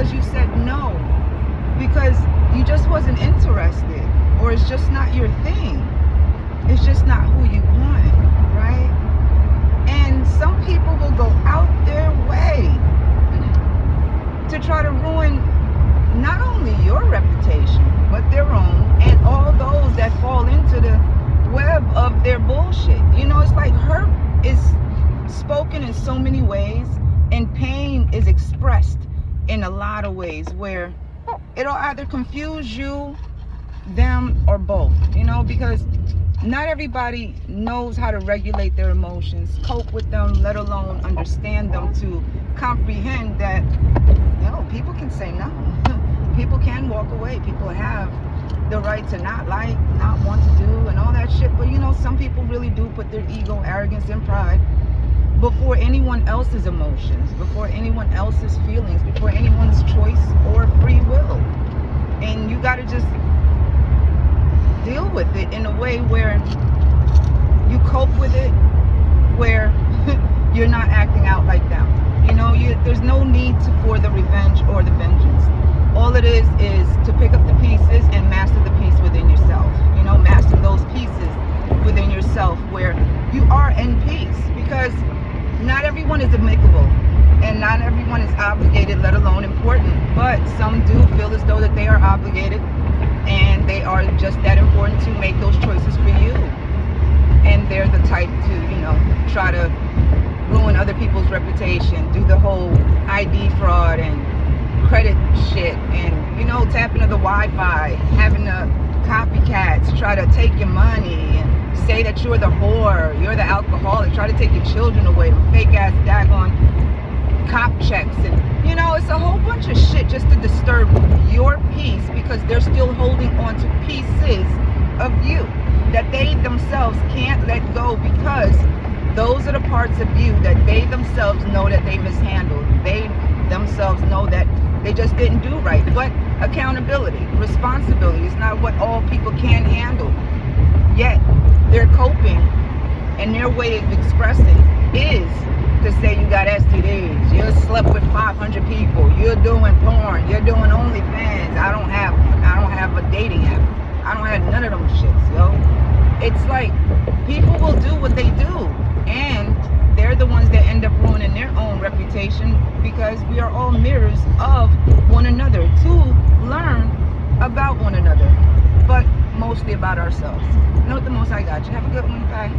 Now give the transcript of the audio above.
because you said no, because you just wasn't interested, or it's just not your thing. It's just not who you want, right? And some people will go out their way to try to ruin not only your reputation, but their own, and all those that fall into the web of their bullshit. You know, it's like hurt is spoken in so many ways, and pain is expressed in a lot of ways, where it'll either confuse you, them, or both, you know, because not everybody knows how to regulate their emotions, cope with them, let alone understand them, to comprehend that, you know, people can say no. People can walk away. People have the right to not like, not want to do, and all that shit. But you know, some people really do put their ego, arrogance, and pride before anyone else's emotions, before anyone else's feelings, before anyone's choice or free will. And you got to just deal with it in a way where you cope with it, where you're not acting out like them. You know, there's no need for the revenge or the vengeance. All it is to pick up the pieces and master the piece within yourself. You know, master those pieces within yourself where you are in peace, because not everyone is amicable and not everyone is obligated, let alone important. But some do feel as though that they are obligated, and they are just that important to make those choices for you. And they're the type to, you know, try to ruin other people's reputation, do the whole ID fraud and credit shit, and, you know, tapping into the Wi-Fi, having the copycats try to take your money and say that you're the whore, you're the alcoholic, try to take your children away, the fake ass daggone cop checks, and, you know, it's a whole bunch of shit just to disturb your peace, because they're still holding on to pieces of you that they themselves can't let go, because those are the parts of you that they themselves know that they mishandled. They themselves know that they just didn't do right. But accountability, responsibility is not what all people can handle. Yet they're coping, and their way of expressing is to say you got STDs, you slept with 500 people, you're doing porn, you're doing OnlyFans. I don't have a dating app. I don't have none of them shits, yo. It's like people will do what they do, and they're the ones that end up ruining their own reputation, because we are all mirrors of one another to learn about one another, but mostly about ourselves. Know the most I got you. Have a good one. Bye.